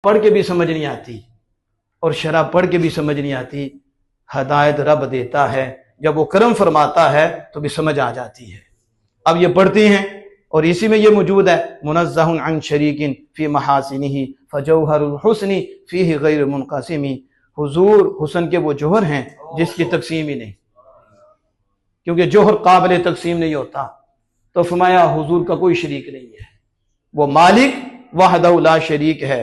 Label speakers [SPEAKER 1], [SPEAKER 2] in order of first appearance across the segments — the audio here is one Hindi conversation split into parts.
[SPEAKER 1] पढ़ के भी समझ नहीं आती और शराब पढ़ के भी समझ नहीं आती। हदायत रब देता है, जब वो करम फरमाता है तो भी समझ आ जाती है। अब ये पढ़ते हैं और इसी में ये मौजूद है, मुनज़्ज़हुन अन शरीकिन फी महासिनिही फजौहरुल हुस्नि फीही गैर मुनक़सिमी। हुजूर हुस्न के वो जौहर हैं जिसकी तकसीम ही नहीं, क्योंकि जौहर काबिल तकसीम नहीं होता। तो फरमाया हुजूर का कोई शरीक नहीं है, वो मालिक वहदहु ला शरीक है,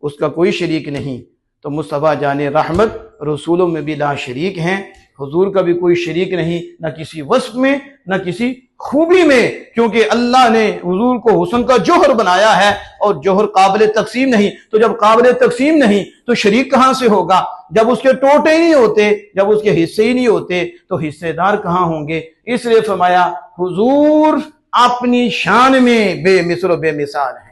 [SPEAKER 1] उसका कोई शरीक नहीं। तो मुस्तफ़ा जाने रहमत रसूलों में भी ला शरीक हैं, हुजूर का भी कोई शरीक नहीं, न किसी वस्फ में न किसी खूबी में, क्योंकि अल्लाह ने हुजूर को हुस्न का जौहर बनाया है और जौहर काबिल तकसीम नहीं। तो जब काबिल तकसीम नहीं तो शरीक कहां से होगा? जब उसके टोटे ही नहीं होते, जब उसके हिस्से ही नहीं होते तो हिस्सेदार कहां होंगे? इसलिए फरमाया हुजूर अपनी शान में बेमिसल बेमिसाल है।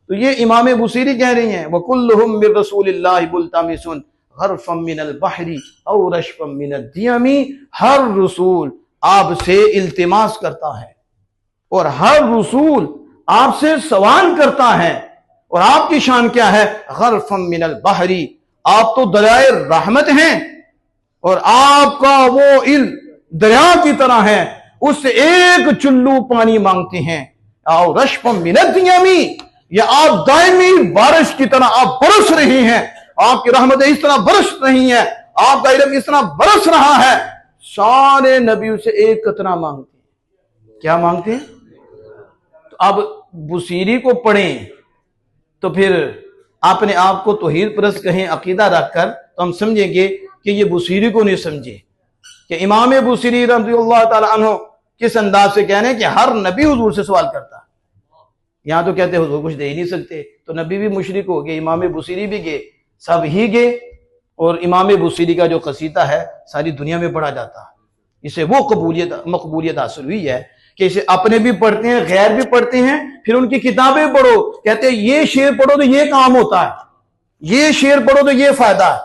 [SPEAKER 1] तो ये इमाम बुसीरी कह रही हैं, वकुल्लुहुम मिर रसूलिल्लाहि मुल्तमिसुन गरफम मिनल बहरी औ रशफम मिनद दियमी। हर रसूल आपसे इल्तिमास करता है और हर रसूल आपसे सवाल करता है। और आपकी शान क्या है? गरफम मिनल बहरी, आप तो दरियाए रहमत हैं और आपका वो इल्म दरिया की तरह है, उससे एक चुल्लू पानी मांगते हैं। औ रशफम मिनद दियमी, या आप दायमी बारिश की तरह आप बरस रही हैं, आपकी रहमतें इस तरह बरस रही हैं, आपका इल्म इस तरह बरस रहा है। सारे नबियों से एक कतरा मांगते हैं। क्या मांगते हैं? तो अब बुसीरी को पढ़ें तो फिर अपने आप को तौहीद परस्त कहें अकीदा रखकर, तो हम समझेंगे कि ये बुसीरी को नहीं समझे कि इमाम बुसीरी रज़ियल्लाहु ताला अन्हु किस अंदाज से कह रहे हैं कि हर नबी हुजूर से सवाल करता। यहां तो कहते हुजूर कुछ दे ही नहीं सकते, तो नबी भी मुशरिक हो गए, इमाम बुसीरी भी गए, सब ही गए। और इमाम बुसीरी का जो कसीदा है सारी दुनिया में पढ़ा जाता है। इसे वो मकबूलियत हासिल हुई है कि इसे अपने भी पढ़ते हैं, गैर भी पढ़ते हैं, फिर उनकी किताबें पढ़ो, कहते हैं ये शेर पढ़ो तो ये काम होता है, ये शेर पढ़ो तो ये फायदा है,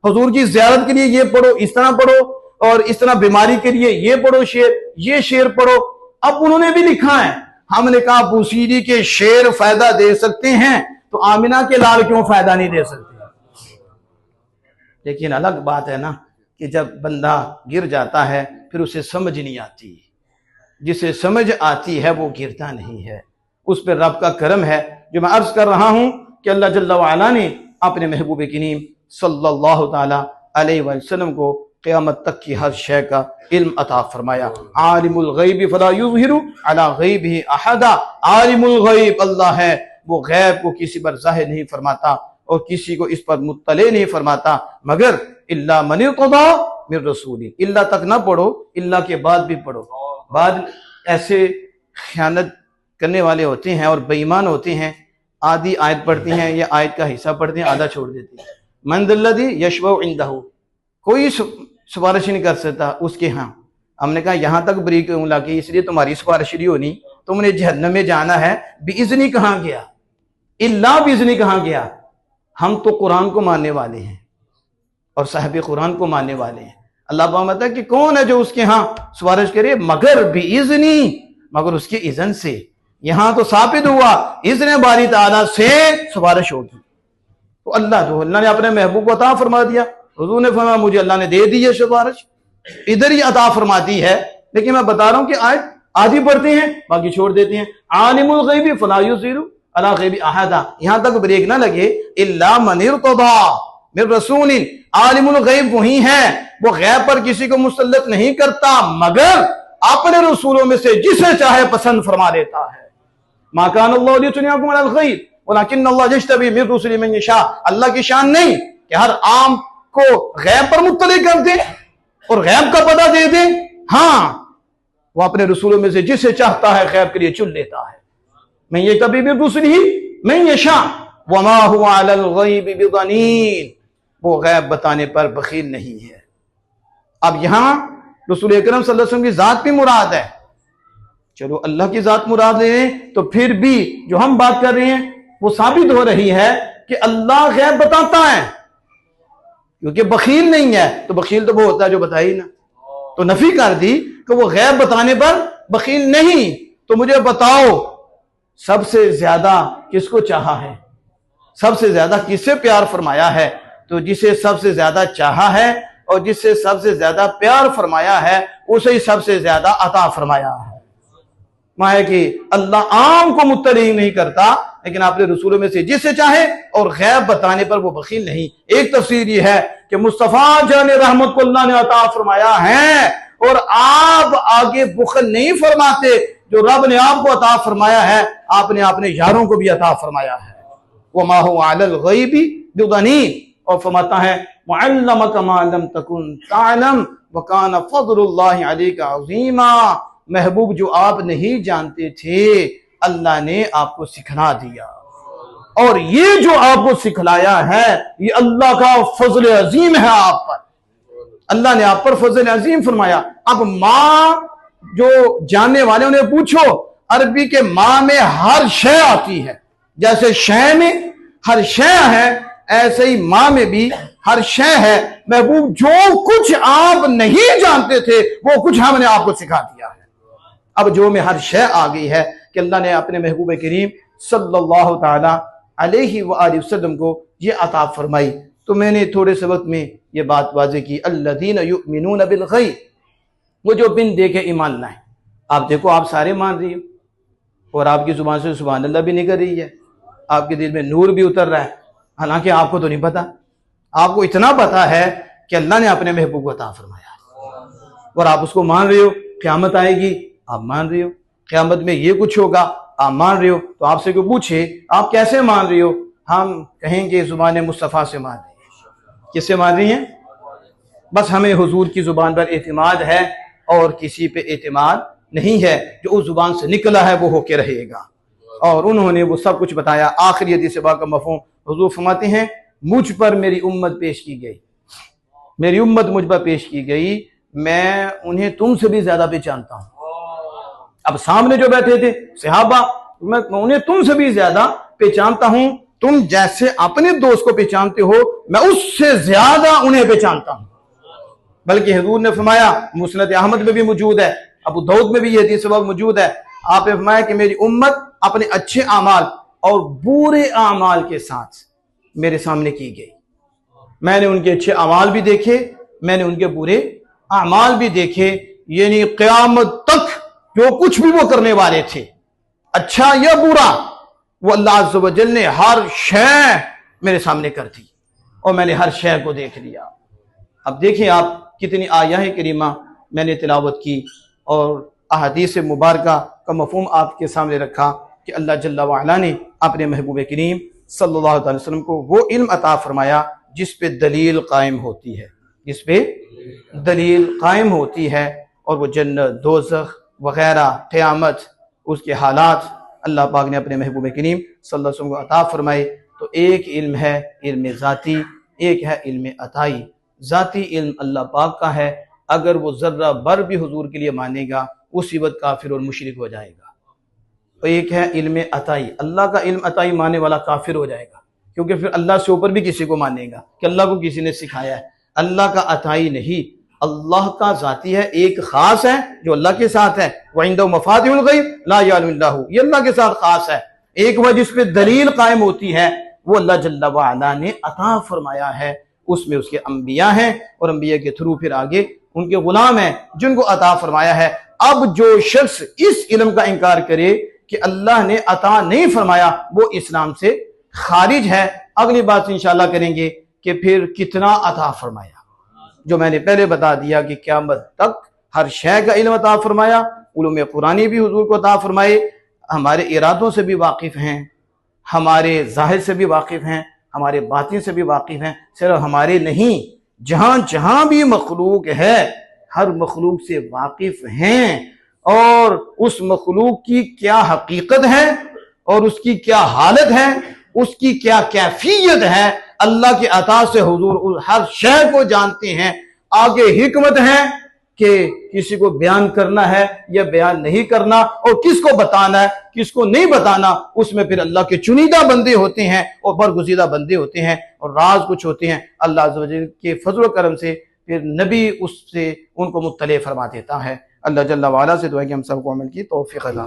[SPEAKER 1] हुजूर की ज़ियारत के लिए ये पढ़ो, इस तरह पढ़ो, और इस तरह बीमारी के लिए ये पढ़ो शेर, ये शेर पढ़ो। अब उन्होंने भी लिखा है, हमने कहा बुसीरी के शेर फायदा दे सकते हैं तो आमिना के लाल क्यों फायदा नहीं दे सकते? लेकिन अलग बात है ना कि जब बंदा गिर जाता है फिर उसे समझ नहीं आती, जिसे समझ आती है वो गिरता नहीं है। उस पर रब का करम है जो मैं अर्ज कर रहा हूं कि अल्लाह जल्ला वाला ने अपने महबूब करीम सल्लल्लाहु ताला अलैहि वसल्लम को क़यामत तक की हर शय का इल्म अता फरमाया। आलिमुल गैबि फला युज़हिरु अला गैबिही अहदा। आलिमुल गैब अल्लाह है, वो गैब को किसी पर ज़ाहिर नहीं फरमाता और किसी को इस पर मुत्तले नहीं फरमाता मगर इल्ला मन इर्तदा मिर रसूली। इल्ला तक ना पढ़ो, इल्ला के बाद भी पढ़ो। बाद ऐसे खयानत करने वाले होते हैं और बेईमान होते हैं, आधी आयत पढ़ते हैं या आयत का हिस्सा पढ़ते हैं, आधा छोड़ देते हैं। मन दल्लज़ी यशफ़उ इंदहु, कोई सिफारिश नहीं कर सकता उसके यहाँ। हमने कहा यहाँ तक बरी क्यों लाके, इसलिए तुम्हारी सिफारिश नहीं होनी, तुमने जहन्नम में जाना है। बिइज़्नी कहाँ गया? इल्ला बिइज़्नी कहाँ गया? हम तो कुरान को मानने वाले हैं और साहिब कुरान को मानने वाले हैं। अल्लाह फरमाता है कि कौन है जो उसके यहाँ सिफारिश करे? मगर बिइज़्नी, मगर उसके इज़्न से। यहाँ तो साबित हुआ इज़्न बारी ताला से सिफारिश होगी। तो अल्लाह ने अपने महबूब को अता फरमा दिया। हुजूर ने फरमाया मुझे अल्लाह ने दे दी है सिफारिश, इधर ही अता फरमाती है। लेकिन मैं बता रहा हूं कि आज आधी पढ़ते हैं बाकी छोड़ देते हैं। आलिमुल गैबि फला युज़हिरु अला गैबि अहदा, यहां तक ब्रेक ना लगे। इल्ला मन इर्तदा मिर रसूलिन, आलिमुल गैब वही है, वो गैब पर किसी को मुसल्लत नहीं करता मगर अपने रसूलों में से जिसे चाहे पसंद फरमा देता है। मा कान अल्लाहु लियुत्लिअकुम अलल गैब वलाकिन अल्लाह यज्तबी मिर रुसुलिही मन यशा। अल्लाह की शान नहीं कि हर आम को गैब पर मुत्तली कर दे और गैब का पता दे दे। हाँ, वो अपने रसूलों में से जिसे चाहता है गैब के लिए चुन लेता है। मैं ये कभी भी रुसुलिही मन यशा वमा हुवा अलल गैबि बिज़नीन, वो गैब बताने पर बखील नहीं है। अब यहां रसूल अकरम सल्लल्लाहु अलैहि वसल्लम की जात भी मुराद है। चलो अल्लाह की जात मुराद ले लें तो फिर भी जो हम बात कर रहे हैं वो साबित हो रही है कि अल्लाह गैब बताता है, क्योंकि बखील नहीं है। तो बखील तो वो होता है जो बताए ही ना, तो नफी कर दी कि वो गैब बताने पर बखील नहीं। तो मुझे बताओ सबसे ज्यादा किसको चाहा है? सबसे ज्यादा किससे प्यार फरमाया है? तो जिसे सबसे ज्यादा चाहा है और जिससे सबसे ज्यादा प्यार फरमाया है उसे ही सबसे ज्यादा अता फरमाया है। माया कि अल्लाह आम को मुत्तली नहीं करता, लेकिन आपने रसूलों में से जिससे चाहे और गैब बताने पर वो बखील नहीं। एक तफसीर ये है कि मुस्तफ़ा जाने रहमत को अल्लाह ने अता फरमाया है और आप आगे बुखल नहीं फरमाते। जो रब ने आपको अता फरमाया है आपने अपने यारों को भी अता फरमाया है। वो माहू अलल गैबी बिदनीन, और फरमाता है मुअल्लमका मा लम तकुन तालम व कान फज़लुल्लाहि अलैका अज़ीमा। महबूब जो आप नहीं जानते थे अल्लाह ने आपको सिखला दिया, और ये जो आपको सिखलाया है ये अल्लाह का फजल अजीम है आप पर। अल्लाह ने आप पर फजल अजीम फरमाया। अब माँ जो जानने वाले उन्हें पूछो, अरबी के माँ में हर शय आती है। जैसे शय में हर शय है ऐसे ही माँ में भी हर शय है। महबूब जो कुछ आप नहीं जानते थे वो कुछ हमने आपको सिखा दिया है। अब जो में हर शय आ गई है कि अल्लाह ने अपने महबूब करीम सल्लल्लाहु ताला अलैहि वआलिहि वसल्लम को ये अता फरमाई। तो मैंने थोड़े से वक्त में ये बात वाज़ेह की, अल्लज़ीना युमिनून बिल गैब, वो जो बिन देखे ईमान लाए। आप देखो आप सारे मान रही हो और आपकी जुबान से सुभान अल्लाह भी निकल रही है, आपके दिल में नूर भी उतर रहा है, हालांकि आपको तो नहीं पता। आपको इतना पता है कि अल्लाह ने अपने महबूब को अता फरमाया और आप उसको मान रहे हो। क़यामत आएगी आप मान रहे हो, क़यामत में ये कुछ होगा आप मान रहे हो। तो आपसे कोई पूछे आप कैसे मान रही हो, हम कहेंगे जुबान मुस्तफ़ा से मान रही है। किससे मान रही हैं? बस हमें हुजूर की जुबान पर एतमाद है और किसी पे एतमाद नहीं है। जो उस जुबान से निकला है वो होके रहेगा, और उन्होंने वो सब कुछ बताया। आखिरी हदीस का मफ़हूम हुजूर फरमाते हैं, मुझ पर मेरी उम्मत पेश की गई, मेरी उम्मत मुझ पर पेश की गई, मैं उन्हें तुमसे भी ज्यादा पहचानता हूं। अब सामने जो बैठे थे सहाबा, मैं उन्हें तुमसे भी ज्यादा पहचानता हूं। तुम जैसे अपने दोस्त को पहचानते हो मैं उससे ज्यादा उन्हें पहचानता हूं। बल्कि हुजूर ने फरमाया, मुस्नद अहमद में भी मौजूद है, अबू दाऊद में भी यह हदीस मौजूद है, आपने फरमाया कि मेरी उम्मत अपने अच्छे अमाल और बुरे अमाल के साथ मेरे सामने की गई। मैंने उनके अच्छे अमाल भी देखे, मैंने उनके बुरे अमाल भी देखे। यानी क़यामत तक जो कुछ भी वो करने वाले थे, अच्छा या बुरा, वो अल्लाह अज़्ज़ व जल ने हर शय मेरे सामने कर दी और मैंने हर शय को देख लिया। अब देखिए आप कितनी आयात करीमा मैंने तिलावत की और अहादीस मुबारका का मफ़हूम आपके सामने रखा कि अल्लाह जल्ला व अला ने अपने महबूब करीम सल्लल्लाहु अलैहि वसल्लम को वो इल्म अता फरमाया जिस पे दलील कायम होती है, जिस पे दलील कायम होती है। और वो जन्नत, दोज़ख वगैरह, क़यामत, उसके हालात अल्लाह पाक ने अपने महबूब करीम सल्लल्लाहु अलैहि वसल्लम को अता फरमाए। तो एक इल्म है इल्म ज़ाती, एक है इल्म अताई। ज़ाती इल्म अल्लाह पाक का है, अगर वो ज़र्रा बर भी हुजूर के लिए मानेगा उसी वक्त काफिर और मुशरिक हो जाएगा। तो एक है इल्म अताई, अल्लाह का इल्म अताई मानने वाला काफिर हो जाएगा, क्योंकि फिर अल्लाह से ऊपर भी किसी को मानेगा कि अल्लाह को किसी ने सिखाया है। अल्लाह का अताई नहीं, अल्लाह का ज़ाती है, एक खास है जो अल्लाह के साथ है। व इंदहु मफातिहुल गैब ला यअलमु इल्ला हु, ये अल्लाह के साथ खास है। एक वजह जिस पे दलील कायम होती है वो अल्लाह जल्ला व अला ने अता फरमाया है, उसमें उसके अंबिया हैं और अंबिया के थ्रू फिर आगे उनके गुलाम हैं जिनको अता फरमाया है। अब जो शख्स इस इल्म का इनकार करे कि अल्लाह ने अता नहीं फरमाया वो इस्लाम से खारिज है। अगली बात इंशाअल्लाह करेंगे कि फिर कितना अता फरमाया, जो मैंने पहले बता दिया कि क़यामत तक हर शय का इल्म अता फरमाया। उलूम कुरानी भी हुजूर को अता फरमाए, हमारे इरादों से भी वाकिफ़ हैं, हमारे ज़ाहिर से भी वाकिफ़ हैं, हमारे बातिन से भी वाकिफ़ हैं। सिर्फ हमारे नहीं, जहां जहां भी मखलूक है हर मखलूक से वाकिफ़ हैं, और उस मखलूक की क्या हकीकत है और उसकी क्या हालत है, उसकी क्या कैफियत है, अल्लाह के अता से हुजूर हर शय को जानते हैं। आगे हिकमत है कि किसी को बयान करना है या बयान नहीं करना, और किसको बताना है किसको नहीं बताना, उसमें फिर अल्लाह के चुनीदा बंदे होते हैं और बरगुज़ीदा बंदे होते हैं, और राज कुछ होते हैं अल्लाह अज़्ज़ व जल के फज़ल व करम से फिर नबी उससे उनको मुत्तले फरमा देता है। अल्लाह जल्ला व अला से दुआ कि हम सबको अमल की तौफीक अता।